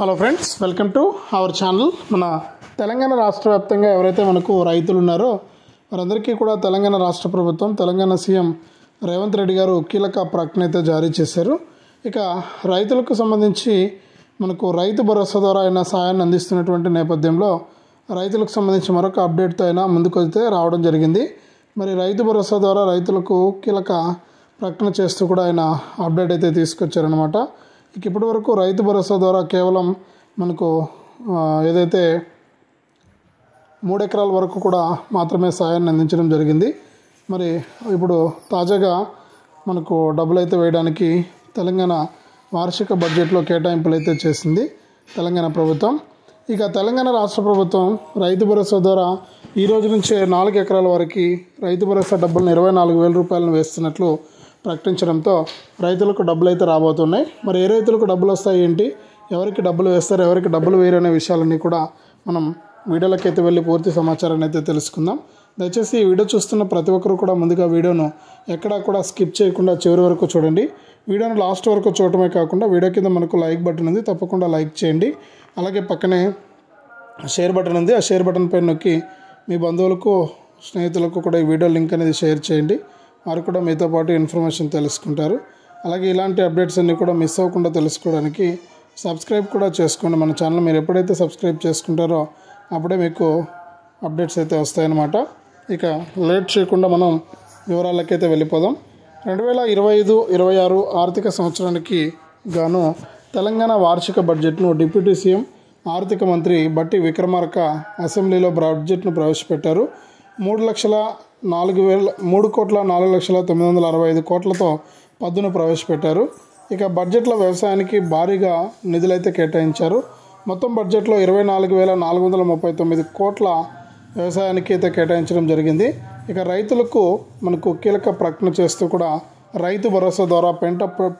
Hello friends, welcome to our channel. మన తెలంగాణ రాష్ట్ర వ్యాప్తంగా ఎవరైతే మనకు రైతులు ఉన్నారో వారందరికీ కూడా తెలంగాణ రాష్ట్ర ప్రభుత్వం, తెలంగాణ సీఎం రేవంత్ రెడ్డి గారు కీలక ప్రకటన అయితే జారీ చేశారు. ఇక రైతులకు సంబంధించి మనకు రైతు భరోసా ద్వారా అయినా సహాయాన్ని అందిస్తున్నటువంటి నేపథ్యంలో రైతులకు సంబంధించి మరొక అప్డేట్తో అయినా ముందుకు అయితే రావడం జరిగింది. మరి రైతు భరోసా ద్వారా రైతులకు కీలక ప్రకటన చేస్తూ కూడా ఆయన అప్డేట్ అయితే తీసుకొచ్చారనమాట. ఇక ఇప్పటి వరకు రైతు భరోసా ద్వారా కేవలం మనకు ఏదైతే 3 ఎకరాల వరకు కూడా మాత్రమే సాయాన్ని అందించడం జరిగింది. మరి ఇప్పుడు తాజాగా మనకు డబ్బులు అయితే వేయడానికి తెలంగాణ వార్షిక బడ్జెట్లో కేటాయింపులు అయితే చేసింది తెలంగాణ ప్రభుత్వం. ఇక తెలంగాణ రాష్ట్ర ప్రభుత్వం రైతు భరోసా ద్వారా ఈ రోజు నుంచే 4 ఎకరాల వరకు రైతు భరోసా డబ్బులను 24,000 రూపాయలను వేస్తున్నట్లు ప్రకటించడంతో రైతులకు డబ్బులు అయితే రాబోతున్నాయి. మరి ఏ రైతులకు డబ్బులు వస్తాయి, ఏంటి, ఎవరికి డబ్బులు వేస్తారు, ఎవరికి డబ్బులు వేయరు అనే విషయాలన్నీ కూడా మనం వీడియోలోకి అయితే వెళ్ళి పూర్తి సమాచారాన్ని అయితే తెలుసుకుందాం. దయచేసి ఈ వీడియో చూస్తున్న ప్రతి ఒక్కరు కూడా ముందుగా వీడియోను ఎక్కడా కూడా స్కిప్ చేయకుండా చివరి వరకు చూడండి. వీడియోను లాస్ట్ వరకు చూడటమే కాకుండా వీడియో కింద మనకు లైక్ బటన్ ఉంది, తప్పకుండా లైక్ చేయండి. అలాగే పక్కనే షేర్ బటన్ ఉంది, ఆ షేర్ బటన్ పైన నొక్కి మీ బంధువులకు, స్నేహితులకు కూడా ఈ వీడియో లింక్ అనేది షేర్ చేయండి. వారు కూడా మీతో పాటు ఇన్ఫర్మేషన్ తెలుసుకుంటారు. అలాగే ఇలాంటి అప్డేట్స్ అన్నీ కూడా మిస్ అవ్వకుండా తెలుసుకోవడానికి సబ్స్క్రైబ్ కూడా చేసుకోండి మన ఛానల్. మీరు ఎప్పుడైతే సబ్స్క్రైబ్ చేసుకుంటారో అప్పుడే మీకు అప్డేట్స్ అయితే వస్తాయన్నమాట. ఇక లేట్ చేయకుండా మనం వివరాలకైతే వెళ్ళిపోదాం. 2025-26 ఆర్థిక సంవత్సరానికి గాను తెలంగాణ వార్షిక బడ్జెట్ను డిప్యూటీ సీఎం ఆర్థిక మంత్రి బట్టి విక్రమార్క అసెంబ్లీలో బడ్జెట్ను ప్రవేశపెట్టారు. 3,04,965 కోట్లతో పద్దును ప్రవేశపెట్టారు. ఇక బడ్జెట్లో వ్యవసాయానికి భారీగా నిధులైతే కేటాయించారు. మొత్తం బడ్జెట్లో 24,439 కోట్ల వ్యవసాయానికి అయితే కేటాయించడం జరిగింది. ఇక రైతులకు మనకు కీలక ప్రకటన చేస్తూ కూడా రైతు భరోసా ద్వారా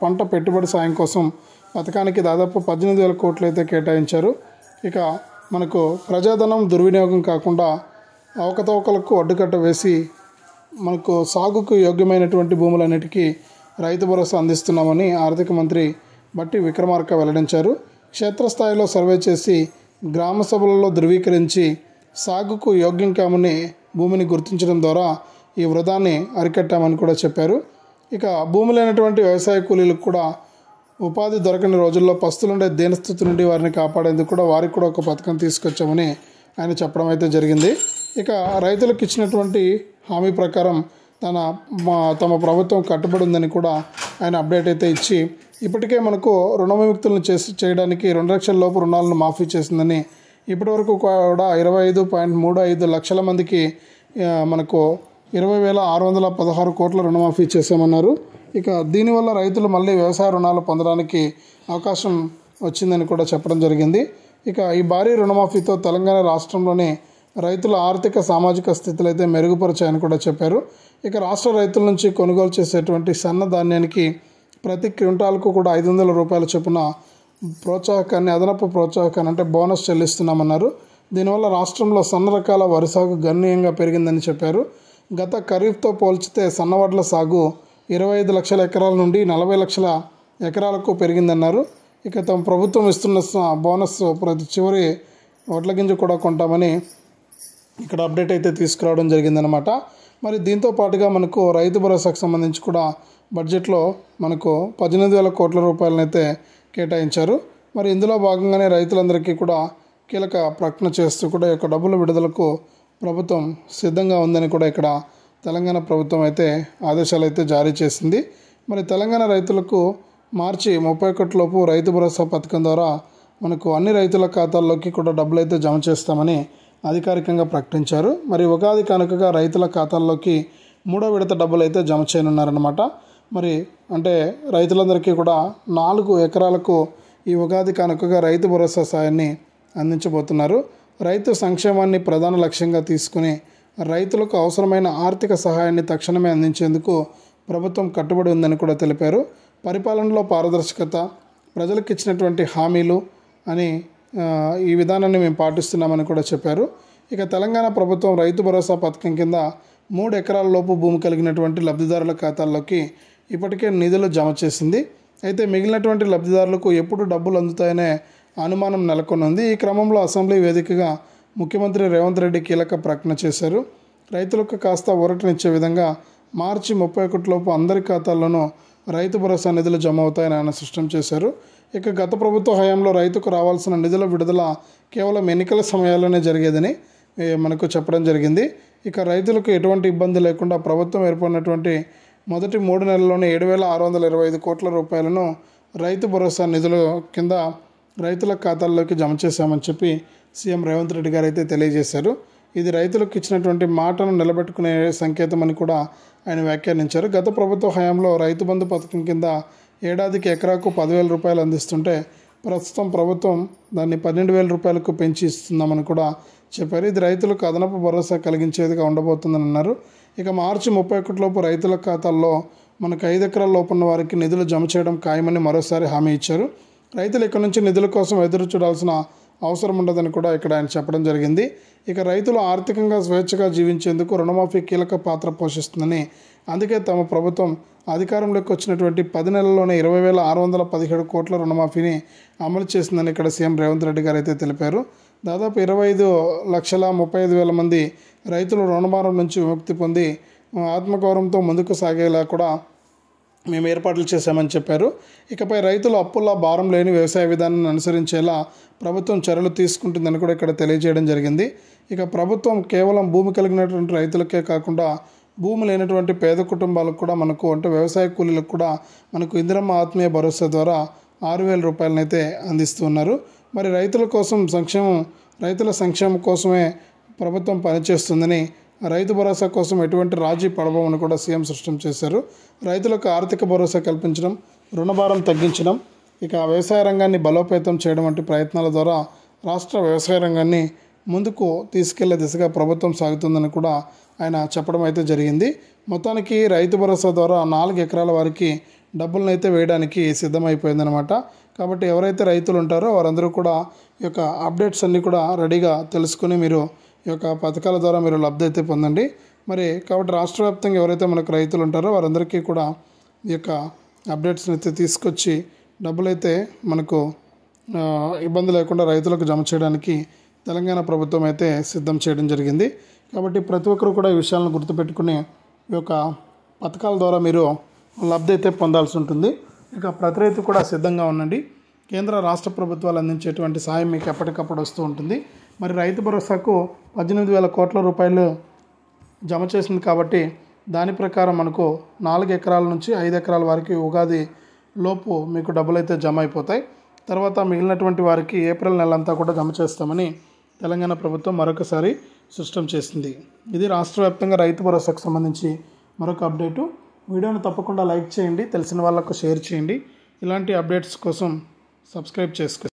పంట పెట్టుబడి సాయం కోసం పథకానికి దాదాపు 18,000 కోట్లు అయితే కేటాయించారు. ఇక మనకు ప్రజాధనం దుర్వినియోగం కాకుండా అవకతవకలకు అడ్డుకట్ట వేసి మనకు సాగుకు యోగ్యమైనటువంటి భూములన్నిటికీ రైతు భరోసా అందిస్తున్నామని ఆర్థిక మంత్రి బట్టి విక్రమార్క వెల్లడించారు. క్షేత్రస్థాయిలో సర్వే చేసి గ్రామ సభలలో ధృవీకరించి సాగుకు యోగ్యం కామని భూమిని గుర్తించడం ద్వారా ఈ వృధాన్ని అరికట్టామని కూడా చెప్పారు. ఇక భూమి లేనటువంటి వ్యవసాయ కూలీలకు కూడా ఉపాధి దొరకని రోజుల్లో పస్తులుండే దీనస్థితి నుండి వారిని కాపాడేందుకు కూడా వారికి కూడా ఒక పథకం తీసుకొచ్చామని ఆయన చెప్పడం అయితే జరిగింది. ఇక రైతులకు ఇచ్చినటువంటి హామీ ప్రకారం తమ ప్రభుత్వం కట్టుబడి ఉందని కూడా ఆయన అప్డేట్ అయితే ఇచ్చి ఇప్పటికే మనకు రుణ విముక్తులను చేయడానికి 2 లక్షల లోపు రుణాలను మాఫీ చేసిందని, ఇప్పటివరకు కూడా 25.35 లక్షల మందికి మనకు 20,616 కోట్ల రుణమాఫీ చేశామన్నారు. ఇక దీనివల్ల రైతులు మళ్ళీ వ్యవసాయ రుణాలు పొందడానికి అవకాశం వచ్చిందని కూడా చెప్పడం జరిగింది. ఇక ఈ భారీ రుణమాఫీతో తెలంగాణ రాష్ట్రంలోని రైతుల ఆర్థిక సామాజిక స్థితులు అయితే మెరుగుపరిచాయని కూడా చెప్పారు. ఇక రాష్ట్ర రైతుల నుంచి కొనుగోలు చేసేటువంటి సన్న ధాన్యానికి ప్రతి క్వింటాల్కు కూడా 500 రూపాయల చొప్పున ప్రోత్సాహకాన్ని, అదనపు ప్రోత్సాహకాన్ని అంటే బోనస్ చెల్లిస్తున్నామన్నారు. దీనివల్ల రాష్ట్రంలో సన్న రకాల వరి సాగు గణనీయంగా పెరిగిందని చెప్పారు. గత ఖరీఫ్తో పోల్చితే సన్నవడ్ల సాగు 25 లక్షల ఎకరాల నుండి 40 లక్షల ఎకరాలకు పెరిగిందన్నారు. ఇక తమ ప్రభుత్వం ఇస్తున్న బోనస్ ప్రతి చివరి వడ్ల గింజ కూడా కొంటామని ఇక్కడ అప్డేట్ అయితే తీసుకురావడం జరిగిందనమాట. మరి దీంతో పాటుగా మనకు రైతు భరోసాకు సంబంధించి కూడా బడ్జెట్లో మనకు 18,000 కోట్ల రూపాయలనైతే కేటాయించారు. మరి ఇందులో భాగంగానే రైతులందరికీ కూడా కీలక ప్రకటన చేస్తూ కూడా ఈ యొక్క డబ్బుల విడుదలకు ప్రభుత్వం సిద్ధంగా ఉందని కూడా ఇక్కడ తెలంగాణ ప్రభుత్వం అయితే ఆదేశాలు అయితే జారీ చేసింది. మరి తెలంగాణ రైతులకు మార్చి 31 లోపు రైతు భరోసా పథకం ద్వారా మనకు అన్ని రైతుల ఖాతాల్లోకి కూడా డబ్బులు అయితే జమ చేస్తామని అధికారికంగా ప్రకటించారు. మరి ఉగాది కానుకగా రైతుల ఖాతాల్లోకి 3వ విడత డబ్బులు అయితే జమ చేయనున్నారన్నమాట. మరి అంటే రైతులందరికీ కూడా 4 ఎకరాలకు ఈ ఉగాది కానుకగా రైతు భరోసా సాయాన్ని అందించబోతున్నారు. రైతు సంక్షేమాన్ని ప్రధాన లక్ష్యంగా తీసుకుని రైతులకు అవసరమైన ఆర్థిక సహాయాన్ని తక్షణమే అందించేందుకు ప్రభుత్వం కట్టుబడి ఉందని కూడా తెలిపారు. పరిపాలనలో పారదర్శకత, ప్రజలకు ఇచ్చినటువంటి హామీలు అని ఈ విధానాన్ని మేము పాటిస్తున్నామని కూడా చెప్పారు. ఇక తెలంగాణ ప్రభుత్వం రైతు భరోసా పథకం కింద 3 ఎకరాల లోపు భూమి కలిగినటువంటి లబ్ధిదారుల ఖాతాల్లోకి ఇప్పటికే నిధులు జమ చేసింది. అయితే మిగిలినటువంటి లబ్ధిదారులకు ఎప్పుడు డబ్బులు అందుతాయనే అనుమానం నెలకొనుంది. ఈ క్రమంలో అసెంబ్లీ వేదికగా ముఖ్యమంత్రి రేవంత్ రెడ్డి కీలక ప్రకటన చేశారు. రైతులకు కాస్త ఊరటనిచ్చే విధంగా మార్చి 31 లోపు అందరి ఖాతాల్లోనూ రైతు భరోసా నిధులు జమ అవుతాయని ఆయన స్పష్టం చేశారు. ఇక గత ప్రభుత్వ హయాంలో రైతుకు రావాల్సిన నిధుల విడుదల కేవలం ఎన్నికల సమయాల్లోనే జరిగేదని మనకు చెప్పడం జరిగింది. ఇక రైతులకు ఎటువంటి ఇబ్బంది లేకుండా ప్రభుత్వం ఏర్పడినటువంటి మొదటి 3 నెలల్లోనే 7,625 కోట్ల రూపాయలను రైతు భరోసా నిధుల కింద రైతుల ఖాతాల్లోకి జమ చేశామని చెప్పి సీఎం రేవంత్ రెడ్డి గారు అయితే తెలియజేశారు. ఇది రైతులకు ఇచ్చినటువంటి మాటను నిలబెట్టుకునే సంకేతమని కూడా ఆయన వ్యాఖ్యానించారు. గత ప్రభుత్వ హయాంలో రైతు బంధు పథకం కింద ఏడాదికి ఎకరాకు 10,000 రూపాయలు అందిస్తుంటే ప్రస్తుతం ప్రభుత్వం దాన్ని 12,000 రూపాయలకు పెంచి ఇస్తున్నామని కూడా చెప్పారు. ఇది రైతులకు అదనపు భరోసా కలిగించేదిగా ఉండబోతుందని అన్నారు. ఇక మార్చి 31 లోపు రైతుల ఖాతాల్లో మనకు 5 ఎకరాల లోపున్న వారికి నిధులు జమ చేయడం ఖాయమని మరోసారి హామీ ఇచ్చారు. రైతులు ఇక్కడ నుంచి నిధుల కోసం ఎదురు చూడాల్సిన అవసరం ఉండదని కూడా ఇక్కడ ఆయన చెప్పడం జరిగింది. ఇక రైతులు ఆర్థికంగా స్వేచ్ఛగా జీవించేందుకు రుణమాఫీ కీలక పాత్ర పోషిస్తుందని, అందుకే తమ ప్రభుత్వం అధికారంలోకి వచ్చినటువంటి 10 నెలల్లోనే 20,617 కోట్ల రుణమాఫీని అమలు చేసిందని ఇక్కడ సీఎం రేవంత్ రెడ్డి గారు అయితే తెలిపారు. దాదాపు 25,35,000 మంది రైతులు రుణభారం నుంచి విముక్తి పొంది ఆత్మగౌరవంతో ముందుకు సాగేలా కూడా మేము ఏర్పాట్లు చేశామని చెప్పారు. ఇకపై రైతులు అప్పుల భారం లేని వ్యవసాయ విధానాన్ని అనుసరించేలా ప్రభుత్వం చర్యలు తీసుకుంటుందని కూడా ఇక్కడ తెలియజేయడం జరిగింది. ఇక ప్రభుత్వం కేవలం భూమి కలిగినటువంటి రైతులకే కాకుండా భూమి లేనటువంటి పేద కుటుంబాలకు కూడా మనకు అంటే వ్యవసాయ కూలీలకు కూడా మనకు ఇందిరమ్మ ఆత్మీయ భరోసా ద్వారా 6,000 రూపాయలనైతే అందిస్తున్నారు. మరి రైతుల సంక్షేమం కోసమే ప్రభుత్వం పనిచేస్తుందని, రైతు భరోసా కోసం ఎటువంటి రాజీ పడబోమని కూడా సీఎం స్పష్టం చేశారు. రైతులకు ఆర్థిక భరోసా కల్పించడం, రుణభారం తగ్గించడం, ఇక వ్యవసాయ రంగాన్ని బలోపేతం చేయడం వంటి ప్రయత్నాల ద్వారా రాష్ట్ర వ్యవసాయ రంగాన్ని ముందుకు తీసుకెళ్లే దిశగా ప్రభుత్వం సాగుతుందని కూడా ఆయన చెప్పడం అయితే జరిగింది. మొత్తానికి రైతు భరోసా ద్వారా 4 ఎకరాల వారికి డబ్బులనైతే వేయడానికి సిద్ధమైపోయిందనమాట. కాబట్టి ఎవరైతే రైతులు ఉంటారో వారందరూ కూడా ఈ యొక్క అప్డేట్స్ అన్నీ కూడా రెడీగా తెలుసుకుని మీరు ఈ యొక్క పథకాల ద్వారా మీరు లబ్ధి అయితే పొందండి. మరి కాబట్టి రాష్ట్ర వ్యాప్తంగా ఎవరైతే మనకు రైతులు ఉంటారో వారందరికీ కూడా ఈ యొక్క అప్డేట్స్ని అయితే తీసుకొచ్చి డబ్బులైతే మనకు ఇబ్బంది లేకుండా రైతులకు జమ చేయడానికి తెలంగాణ ప్రభుత్వం అయితే సిద్ధం చేయడం జరిగింది. కాబట్టి ప్రతి ఒక్కరు కూడా ఈ విషయాలను గుర్తుపెట్టుకుని ఈ యొక్క పథకాల ద్వారా మీరు లబ్ధి అయితే పొందాల్సి ఉంటుంది. ఇక ప్రతి రైతు కూడా సిద్ధంగా ఉండండి. కేంద్ర రాష్ట్ర ప్రభుత్వాలు అందించేటువంటి సాయం మీకు ఎప్పటికప్పుడు వస్తూ ఉంటుంది. మరి రైతు భరోసాకు 18,000 కోట్ల రూపాయలు జమ చేసింది కాబట్టి దాని ప్రకారం మనకు 4 ఎకరాల నుంచి 5 ఎకరాల వారికి ఉగాది లోపు మీకు డబ్బులు అయితే జమ అయిపోతాయి. తర్వాత మిగిలినటువంటి వారికి ఏప్రిల్ నెలంతా కూడా జమ చేస్తామని తెలంగాణ ప్రభుత్వం మరొకసారి స్పష్టం చేసింది. ఇది రాష్ట్ర వ్యాప్తంగా రైతు భరోసాకు సంబంధించి మరొక అప్డేటు. వీడియోని తప్పకుండా లైక్ చేయండి, తెలిసిన వాళ్ళకు షేర్ చేయండి. ఇలాంటి అప్డేట్స్ కోసం సబ్స్క్రైబ్ చేసుకోండి.